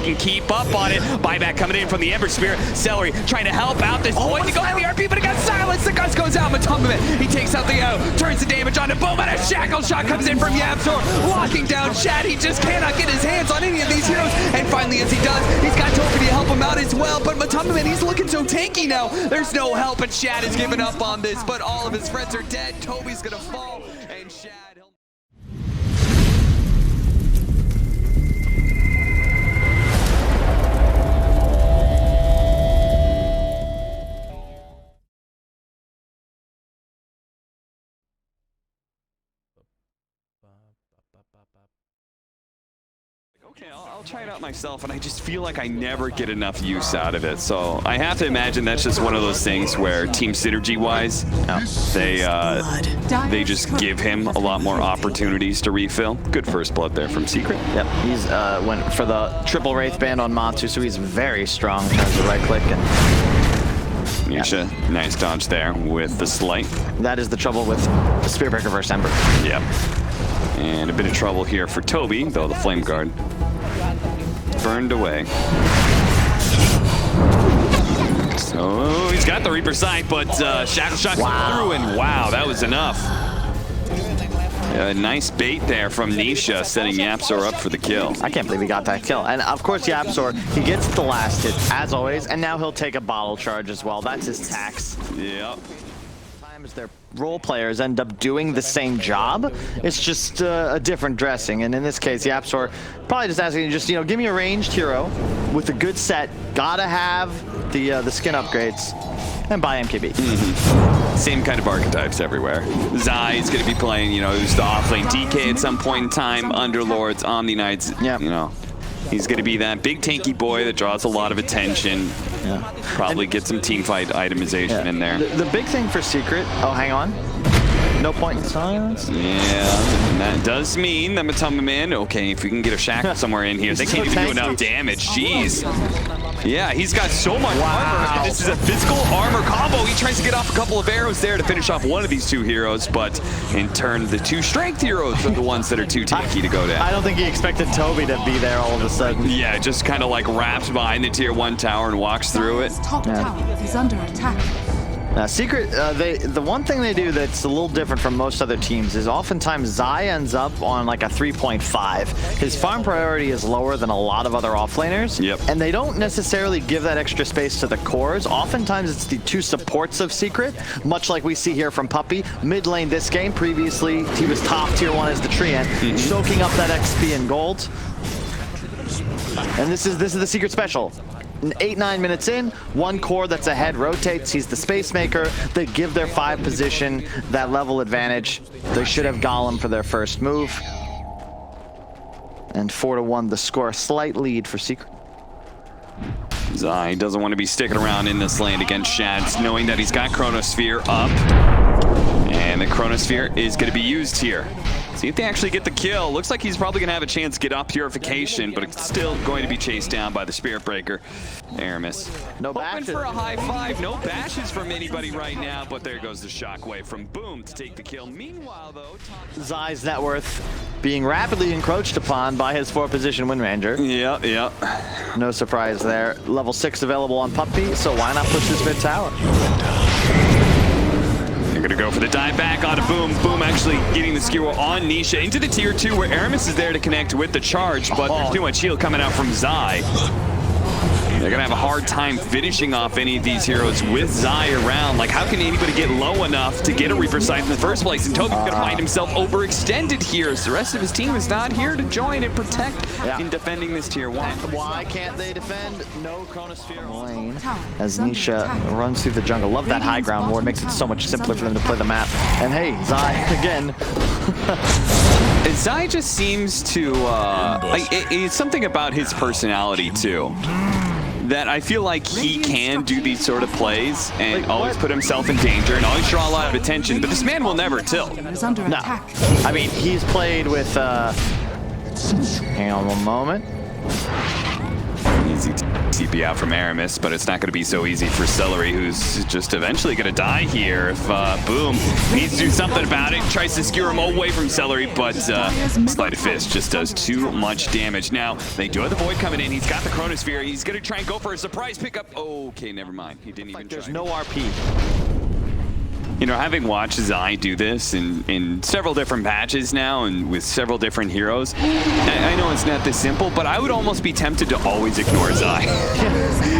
can keep up on it. Buyback coming in from the Ember Spirit. Celery trying to help out this point to go for the RP, but it got silenced. The Gus goes out. Matumba, he takes out the Eu, turns the damage on to Boom, and a shackle shot comes in from YapzOr, locking down Shad. He just cannot get his hands on any of these heroes, and finally as he does, he's got Toby to help him out as well, but Matumba, he's looking so tanky now. There's no help, and Shad has given up on this, but all of his friends are dead. Toby's gonna fall, and Shad... Okay, I'll try it out myself, and I just feel like I never get enough use out of it. So I have to imagine that's just one of those things where team synergy-wise, they just give him a lot more opportunities to refill. Good first blood there from Secret. Yep, he's went for the triple Wraith Band on Matsu, so he's very strong in terms of right click and. Nisha, nice dodge there with the Slight. That is the trouble with Spirit Breaker versus Ember. Yep. And a bit of trouble here for Toby, though the Flame Guard burned away. So he's got the Reaper Sight, but Shackle Shot through, and wow, that was enough. A nice bait there from Nisha, setting YapzOr up for the kill. I can't believe he got that kill. And of course, YapzOr, he gets the last hit, as always, and now he'll take a bottle charge as well. That's his tax. Yep. Sometimes their role players end up doing the same job. It's just a different dressing. And in this case, YapzOr probably just asking, just, you know, give me a ranged hero with a good set. Gotta have the skin upgrades. And buy MKB. Same kind of archetypes everywhere. Zai is going to be playing, you know, who's the offlane DK at some point in time. Underlords, Omni Knights, you know. He's going to be that big tanky boy that draws a lot of attention. Yeah. Probably get some team fight itemization in there. The big thing for Secret, oh, hang on. No point in silence. Yeah, and that does mean that Matumba, okay, if we can get a shackle somewhere in here, they can't even do enough damage. Jeez. Yeah, he's got so much armor, and this is a physical armor combo. He tries to get off a couple of arrows there to finish off one of these two heroes, but in turn, the two strength heroes are the ones that are too tanky to go down. I don't think he expected Toby to be there all of a sudden. Yeah, just kind of like wraps behind the tier 1 tower and walks through it. Top tower is under attack. Now, Secret, the one thing they do that's a little different from most other teams is oftentimes Zai ends up on like a 3.5. His farm priority is lower than a lot of other offlaners. Yep. And they don't necessarily give that extra space to the cores. Oftentimes it's the two supports of Secret, much like we see here from Puppey. Mid lane this game, previously he was top tier 1 as the Treant, soaking up that XP and gold. And this is the Secret special. 8-9 minutes in, one core that's ahead rotates. He's the space maker. They give their 5 position that level advantage. They should have Golem for their first move. And 4-1 the score. A slight lead for Secret. Zai doesn't want to be sticking around in this lane against Shads, knowing that he's got Chronosphere up. And the Chronosphere is going to be used here. See if they actually get the kill. Looks like he's probably going to have a chance to get up Purification, but it's still going to be chased down by the Spirit Breaker. Aramis. No bashes. bashes. For a high 5. No bashes from anybody right now, but there goes the shockwave from Boom to take the kill. Meanwhile, though, Zai's net worth being rapidly encroached upon by his 4-position Wind Ranger. Yeah. No surprise there. Level 6 available on Puppey, so why not push this mid tower? They're gonna go for the dive back onto Boom. Boom actually getting the skewer on Nisha into the tier 2 where Aramis is there to connect with the charge, but there's too much heal coming out from Zai. They're gonna have a hard time finishing off any of these heroes with Zai around. Like, how can anybody get low enough to get a Reaper Sight in the first place? And Toby's gonna find himself overextended here. So the rest of his team is not here to join and protect in defending this tier 1. Why can't they defend? No Chronosphere lane as Nisha runs through the jungle. Love that high ground ward. Makes it so much simpler for them to play the map. And hey, Zai again. Zai just seems to, it's something about his personality too, that I feel like he can do these sort of plays and always put himself in danger and always draw a lot of attention, but this man will never tilt. No. I mean, he's played with, hang on one moment. Easy be out from Aramis, but it's not going to be so easy for Celery, who's just eventually going to die here if Boom needs to do something about it. Tries to skewer him away from Celery, but Sleight of Fist just does too much damage. Now, they do have the Void coming in. He's got the Chronosphere. He's going to try and go for a surprise pickup. Okay, never mind. He didn't even try. There's no RP. You know, having watched Zai do this in several different patches now and with several different heroes, I know it's not this simple, but I would almost be tempted to always ignore Zai.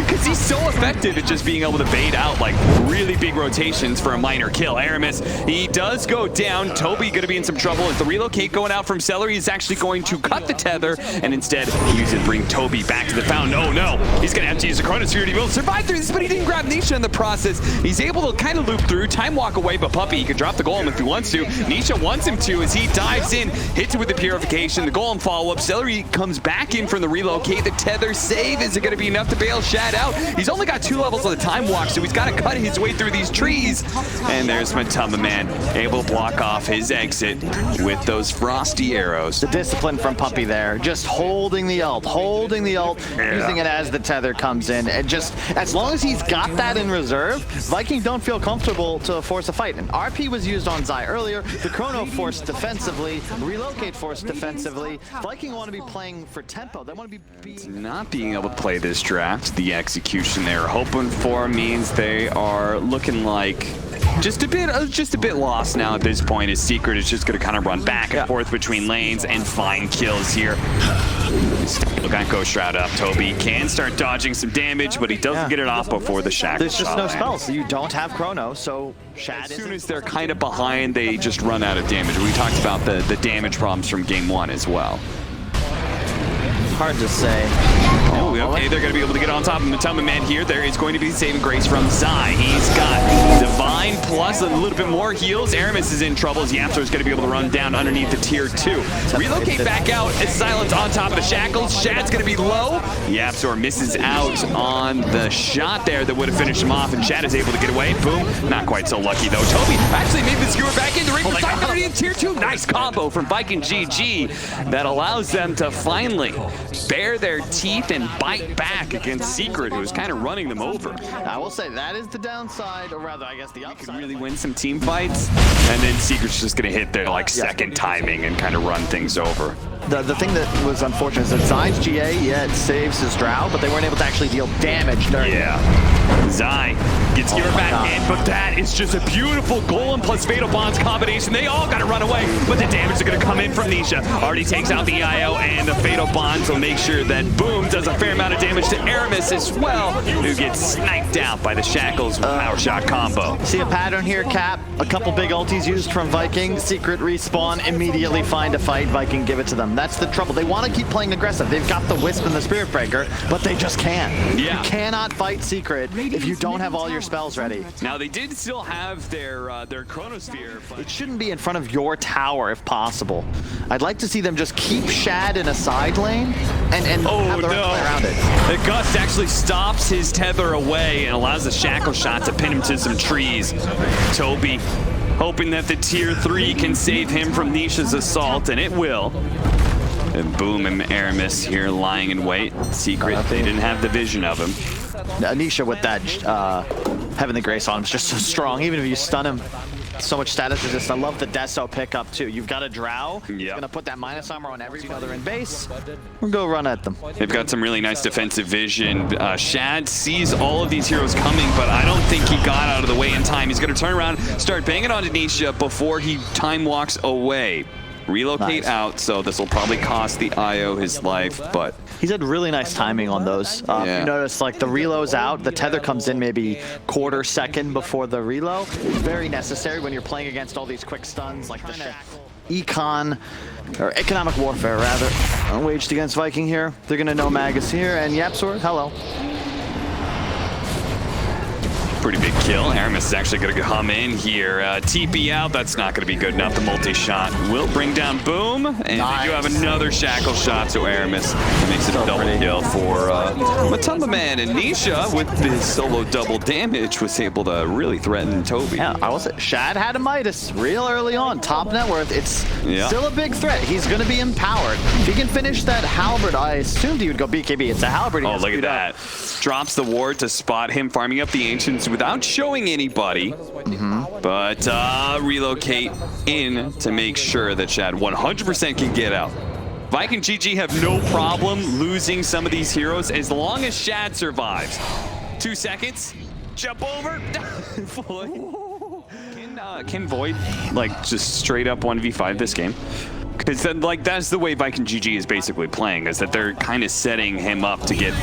Because he's so effective at just being able to bait out like really big rotations for a minor kill. Aramis, he does go down. Toby going to be in some trouble as the relocate going out from Celery is actually going to cut the tether and instead use it, bring Toby back to the fountain. Oh no, he's going to have to use the Chronosphere to be able to survive through this, but he didn't grab Nisha in the process. He's able to kind of loop through, time walk away, but Puppey, he can drop the Golem if he wants to. Nisha wants him to as he dives in, hits it with the Purification, the Golem follow-up. Celery comes back in from the relocate. The tether save, is it going to be enough to bail Shad out? He's only got 2 levels of the time walk, so he's got to cut his way through these trees. And there's Matumba Man, able to block off his exit with those frosty arrows. The discipline from Puppey there, just holding the ult, using it as the tether comes in. And just, as long as he's got that in reserve, Viking don't feel comfortable to force a fight. And RP was used on Zai earlier, the Chrono forced defensively, relocate forced defensively. Viking want to be playing for tempo. They want to be not being able to play this draft. The execution they're hoping for means they are looking like just a bit lost now at this point. His Secret is just going to kind of run back and forth between lanes and find kills here. Look at Ghost Shroud up. Toby can start dodging some damage, but he doesn't get it off before the shackle. There's just no spells. You don't have Chrono, so Shad as soon as they're kind of behind, they just run out of damage. We talked about the damage problems from game 1 as well. Hard to say. Oh, okay, they're going to be able to get on top of Matumba Man here. There is going to be saving grace from Zai. He's got Divine plus a little bit more heals. Aramis is in trouble as Yapzor is going to be able to run down underneath the tier 2. Relocate back out as Silence on top of the shackles. Shad's going to be low. Yapzor misses out on the shot there that would have finished him off, and Shad is able to get away. Boom. Not quite so lucky, though. Toby actually made the skewer back in the ring for Side in tier 2. Nice combo from Viking GG that allows them to finally bare their teeth and bite back against Secret, who's kind of running them over. I will say that is the downside, or rather, I guess the upside. Could really win some team fights, and then Secret's just going to hit their like second timing and kind of run things over. The thing that was unfortunate is that Zai's GA, it saves his Drow, but they weren't able to actually deal damage during Zai gets Gear back in, but that is just a beautiful Golem plus Fatal Bonds combination. They all got to run away, but the damage is going to come in from Nisha. Already takes out the EIO, and the Fatal Bonds will make sure that Boom does a fair amount of damage to Aramis as well, who gets sniped out by the Shackles with Power Shot combo. See a pattern here, Cap. A couple big ultis used from Viking. Secret respawn, immediately find a fight. Viking give it to them. That's the trouble. They want to keep playing aggressive. They've got the Wisp and the Spirit Breaker, but they just can't. You cannot fight Secret if you don't have all your spells ready. Now, they did still have their Chronosphere, but it shouldn't be in front of your tower if possible. I'd like to see them just keep Shad in a side lane and have the rest play around it. The Gust actually stops his tether away and allows the Shackle Shot to pin him to some trees. Toby hoping that the tier 3 can save him from Nisha's assault, and it will. And Boom and Aramis here lying in wait. Secret, they didn't have the vision of him. Nisha with that Heavenly Grace on him is just so strong. Even if you stun him, so much status resist. I love the Deso pickup too. You've got a Drow. He's gonna put that minus armor on every other in base. We'll go run at them. They've got some really nice defensive vision. Shad sees all of these heroes coming, but I don't think he got out of the way in time. He's gonna turn around, start banging on Nisha before he time walks away. Relocate out, so this will probably cost the IO his life, but he's had really nice timing on those. You notice like the reload's out, the tether comes in maybe quarter second before the reload. Very necessary when you're playing against all these quick stuns like the Econ, or Economic Warfare rather, waged against Viking here. They're gonna know Magus here, and Yapzor, hello. Pretty big kill. Aramis is actually going to come in here. TP out. That's not going to be good enough. The multi-shot will bring down Boom. And they do have another shackle shot, so Aramis makes it a double kill for Matumba Man. And Nisha, with the solo double damage, was able to really threaten Toby. Yeah, I will say, Shad had a Midas real early on. Top net worth. It's still a big threat. He's going to be empowered. If he can finish that Halberd, I assumed he would go BKB. It's a Halberd. Oh, look at that. Drops the ward to spot him farming up the Ancients without showing anybody. But relocate in to make sure that Shad 100% can get out. Viking GG have no problem losing some of these heroes as long as Shad survives. 2 seconds. Jump over. Can Void like just straight up 1v5 this game? Because like that's the way Viking GG is basically playing, is that they're kind of setting him up to get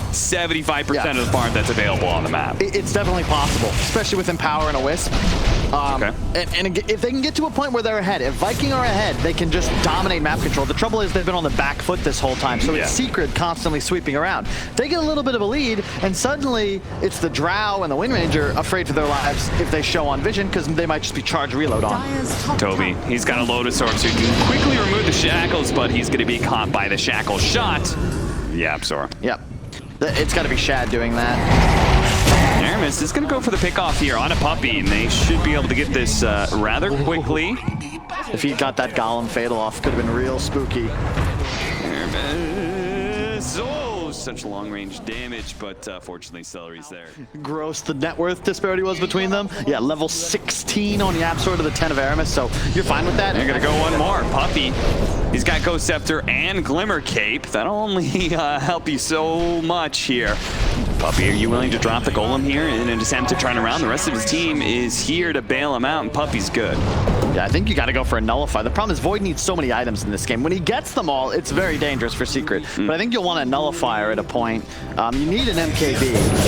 75% of the farm that's available on the map. It's definitely possible, especially with Empower and a Wisp. And if they can get to a point where they're ahead, if Viking are ahead, they can just dominate map control. The trouble is they've been on the back foot this whole time, so it's Secret constantly sweeping around. They get a little bit of a lead, and suddenly it's the Drow and the Wind Ranger afraid for their lives if they show on vision, because they might just be charged reload on. Toby, he's got a Lotus Orb, so he can quickly remove the shackles, but he's going to be caught by the shackle shot. Yapzor. Yep. It's got to be Shad doing that. Aramis is going to go for the pickoff here on a Puppy, and they should be able to get this rather quickly. If he got that Golem Fatal off, could have been real spooky. Aramis, oh, such long-range damage, but fortunately Celery's there. Gross the net worth disparity was between them. Yeah, level 16 on Yapzor to the 10 of Aramis, so you're fine with that? They're going to go one more. Puppy. He's got Ghost Scepter and Glimmer Cape. That'll only help you so much here. Puppy, are you willing to drop the Golem here in an attempt to turn around? The rest of his team is here to bail him out, and Puppy's good. Yeah, I think you got to go for a Nullify. The problem is Void needs so many items in this game. When he gets them all, it's very dangerous for Secret. But I think you'll want a Nullifier at a point. You need an MKB,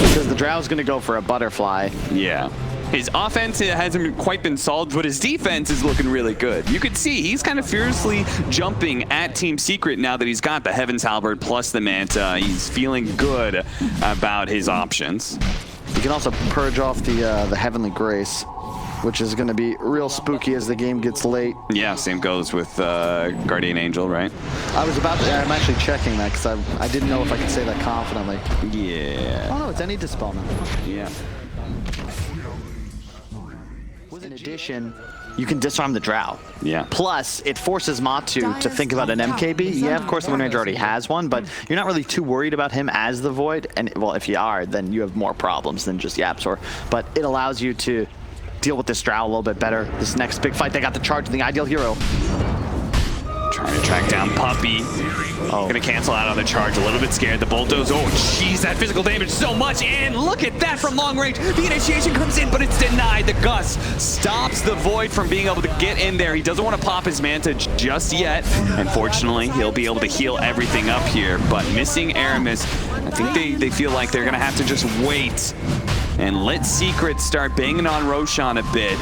because the Drow's going to go for a Butterfly. Yeah. His offense hasn't quite been solved, but his defense is looking really good. You could see he's kind of fiercely jumping at Team Secret now that he's got the Heaven's Halberd plus the Manta. He's feeling good about his options. You can also purge off the Heavenly Grace, which is going to be real spooky as the game gets late. Yeah, same goes with Guardian Angel, right? I was about to, I'm actually checking that because I didn't know if I could say that confidently. Yeah. Oh no, it's any dispel now. Yeah. In addition, you can disarm the Drow. Yeah. Plus, it forces Matu to think about an MKB. Yeah, of course, the Wind Ranger already has one, but you're not really too worried about him as the Void. And, well, if you are, then you have more problems than just Yapzor. But it allows you to deal with this Drow a little bit better. This next big fight, they got the charge of the ideal hero. Trying to track down Puppy. Gonna cancel out on the charge, a little bit scared. The bulldoze, oh jeez, that physical damage so much, and look at that from long range. The initiation comes in, but it's denied. The Gust stops the Void from being able to get in there. He doesn't want to pop his Manta just yet. Unfortunately, he'll be able to heal everything up here, but missing Aramis, I think they feel like they're gonna have to just wait and let Secret start banging on Roshan a bit.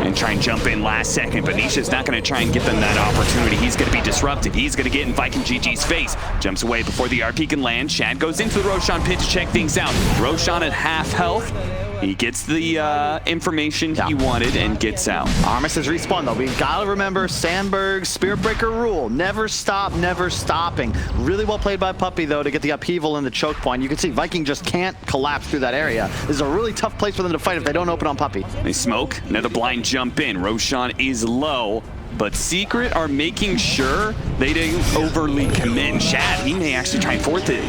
And try and jump in last second, but Nisha's not going to try and get them that opportunity. He's going to be disrupted. He's going to get in Viking GG's face. Jumps away before the RP can land. Shad goes into the Roshan pit to check things out. Roshan at half health. He gets the information he wanted and gets out. Aramis is respawn though. We've got to remember Sandberg's Spirit Breaker rule. Never stop, never stopping. Really well played by Puppy though to get the upheaval and the choke point. You can see Viking just can't collapse through that area. This is a really tough place for them to fight if they don't open on Puppy. They smoke, another blind jump in. Roshan is low, but Secret are making sure they didn't overly commit. Shad, he may actually try and fourth it.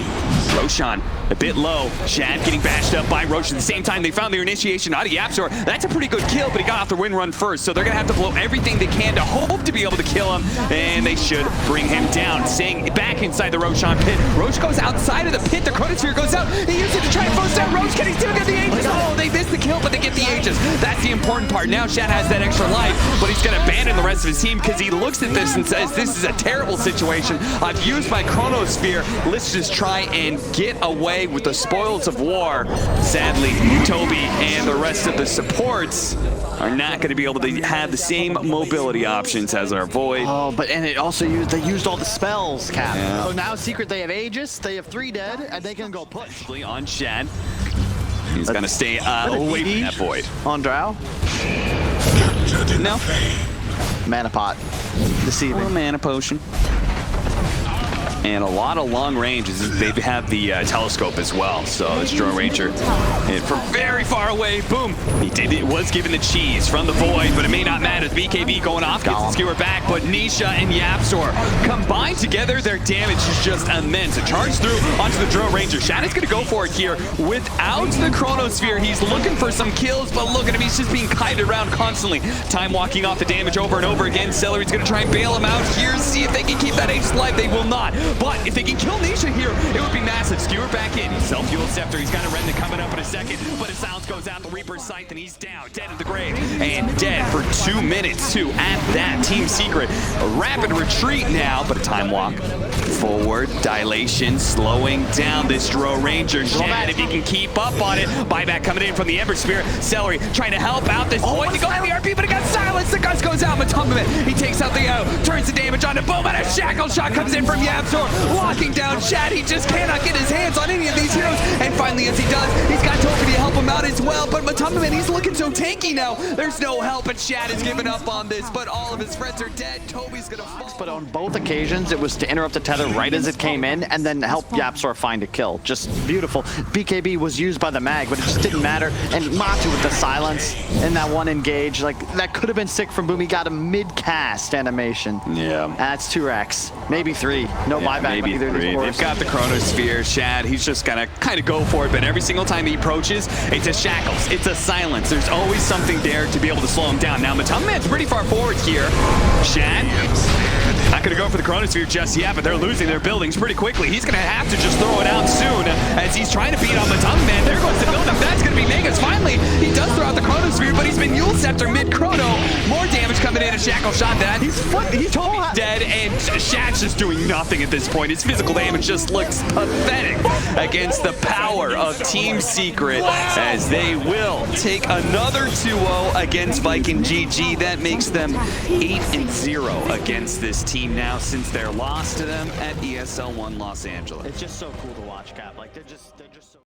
Roshan a bit low. Shad getting bashed up by Roshan. At the same time, they found their initiation out of Yapzor. That's a pretty good kill, but he got off the wind run first, so they're going to have to blow everything they can to hope to be able to kill him, and they should bring him down. Staying back inside the Roshan pit. Roche goes outside of the pit. The Chronosphere goes out. He uses it to try and force down Roche. Can he still get the Aegis? Oh, they missed the kill, but they get the Aegis. That's the important part. Now Shad has that extra life, but he's going to abandon the rest of his team because he looks at this and says, this is a terrible situation. I've used my chronosphere. Let's just try and get away with the spoils of war. Sadly, Toby and the rest of the supports are not going to be able to have the same mobility options as our Void. Oh, and it also they used all the spells, Cap. Yeah. So now Secret, they have Aegis, they have 3 dead, and they can go push. On Shad. He's going to stay away from that Void. On Drow? No. Mana pot. A Deceiving. mana potion. And a lot of long ranges. They have the telescope as well. So this Drone Ranger hit from very far away. Boom. It was given the cheese from the Void, but it may not matter. The BKB going off, gets the skewer back, but Nisha and Yapzor combined together, their damage is just immense. A charge through onto the Drone Ranger. Shad is going to go for it here without the Chronosphere. He's looking for some kills, but look at him. He's just being kited around constantly. Time walking off the damage over and over again. Celery's going to try and bail him out here, see if they can keep that Ace alive. They will not. But if they can kill Nisha here, it would be massive. Skewer back in. Self-fueled Scepter. He's got a Remnant coming up in a second, but his silence goes out the Reaper's sight, and he's down, dead in the grave, and dead for 2 minutes too. At that, Team Secret, a rapid retreat now, but a time walk. Forward, dilation, slowing down this Drone Ranger. Shad, if he can keep up on it. Buyback coming in from the Ember Spirit. Celery trying to help out this Void to go in the RP, but it got silenced. The gust goes out. Matumbaman, he takes out the Eu, turns the damage on to Boom, and a shackle shot comes in from Yapzor, locking down Shad. He just cannot get his hands on any of these heroes, and finally, as he does, he's got Toby to help him out as well, but Matumbaman, he's looking so tanky now. There's no help, and Shad has given up on this, but all of his friends are dead. Toby's gonna fall. But on both occasions, it was to interrupt the tether right as it came in, and then help Yapzor find a kill. Just beautiful. BKB was used by the mag, but it just didn't matter, and Matu with the silence in that one engage, like, that could have been sick from Boom. He got a mid-cast animation. Yeah. That's 2 racks, maybe 3. No buyback. Maybe 3. They've got the Chronosphere. Shad, he's just gonna kind of go for it, but every single time he approaches, it's a shackles, it's a silence. There's always something there to be able to slow him down. Now, Matumbaman's pretty far forward here. Shad, not gonna go for the Chronosphere just yet, but they're losing their buildings pretty quickly. He's gonna have to just throw it out soon as he's trying to beat on Matumbaman. There goes the build-up. That's gonna be Megas. Finally, he does throw out the Chronosphere, but he's been Yule Scepter mid-chrono. More damage coming in, a shackle shot that. He's totally dead, and Shad's just doing nothing at this point. His physical damage just looks pathetic against the power of Team Secret, as they will take another 2-0 against Viking GG. That makes them 8-0 against this team now since their loss to them at ESL 1 Los Angeles. It's just so cool to watch, Cap. Like, they're just so